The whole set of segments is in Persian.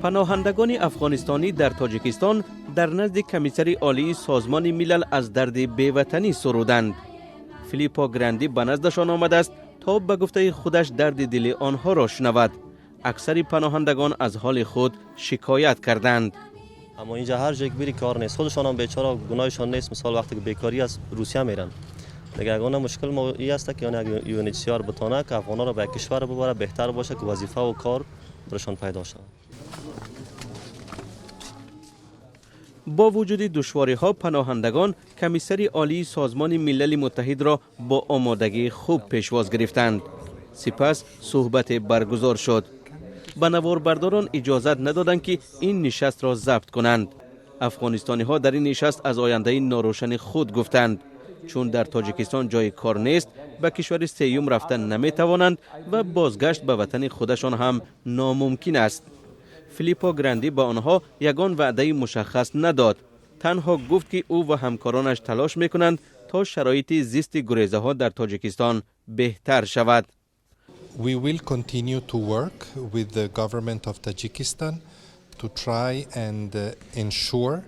پناهندگان افغانستانی در تاجیکستان در نزد کمیسر عالی سازمان ملل از درد بیوطنی سرودند. فیلیپو گراندی به نزدشان آمده است تا به گفته خودش درد دل آنها را شنود. اکثر پناهندگان از حال خود شکایت کردند. اما اینجا هر جایی که بری کار نیست، خودشان هم بیچاره گناهشان نیست. مثال وقتی که بیکاری از روسیه میرن دیگه، اگه مشکل ما این است که اگه یونیچیار بتونه که افغانا را به کشور ببره، بهتر باشه که وظیفه و کار برشان پیدا شود. با وجود دشواری‌ها، پناهندگان کمیسر عالی سازمان ملل متحد را با آمادگی خوب پیشواز گرفتند. سپس صحبت برگزار شد. به نواربرداران اجازت ندادند که این نشست را ضبط کنند. افغانستانی‌ها در این نشست از آینده ناروشن خود گفتند. چون در تاجیکستان جای کار نیست، به کشور سیوم رفتن نمی‌توانند و بازگشت به وطن خودشان هم ناممکن است. فیلیپو گراندی با آنها یگان وعده مشخص نداد. تنها گفت که او و همکارانش تلاش می‌کنند تا شرایط زیست گریزه ها در تاجیکستان بهتر شود. We will continue to work with the government of Tajikistan to try and ensure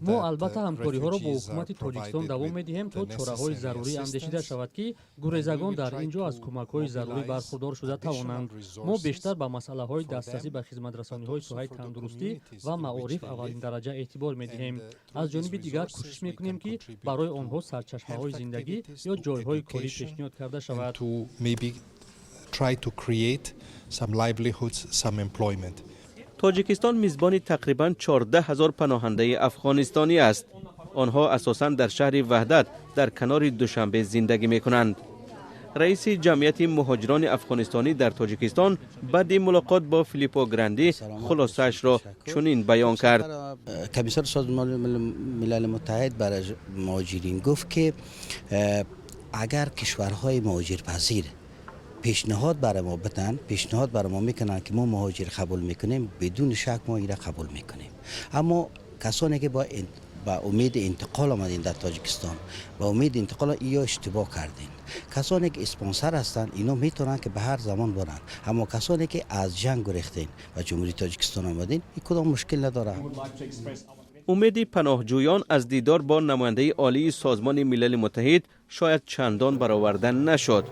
ما البته همکاری ها را با حکومت تاجیکستان دوام می‌دهیم تا چاره‌های ضروری اندیشیده شود که گریزگان در اینجا از کمک‌های ضروری برخوردار شده توانند. ما بیشتر به مسئله‌های دسترسی به خدمت‌رسانی‌های سوحه تندرستی و معارف اولین درجه اعتبار می‌دهیم. از جانب دیگر کوشش می‌کنیم که برای آنها سرچشمه‌های زندگی یا جای‌های کاری پیشنهاد کرده شود. try to create some livelihoods, some employment. تاجیکستان میزبان تقریباً 14,000 پناهنده افغانستانی است. آنها اساساً در شهر وحدت در کنار دوشنبه زندگی می‌کنند. رئیس جمعیت مهاجران افغانستانی در تاجیکستان بعد ملاقات با فیلیپو گراندی خلاصه‌اش را چنین بیان کرد. کمیسر سازمان ملل متحد برای مهاجرین گفت که اگر کشورهای مهاجرپذیر پیشنهاد برای ما بدن، پیشنهاد برای ما میکنن که ما مهاجر قبول میکنیم، بدون شک ما اینا قبول میکنیم. اما کسانی که با امید انتقال آمدین در تاجیکستان، با امید انتقال اینا اشتباه کردین. کسانی که اسپانسر هستن اینا میتونن که به هر زمان برن، اما کسانی که از جنگ گریختین و جمهوری تاجیکستان آمدین این کدام مشکل نداره. امید پناهجویان از دیدار با نماینده عالی سازمان ملل متحد شاید چندان برآوردن نشد.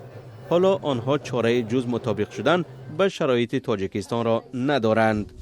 حالا آنها چاره جز مطابق شدن به شرایط تاجیکستان را ندارند.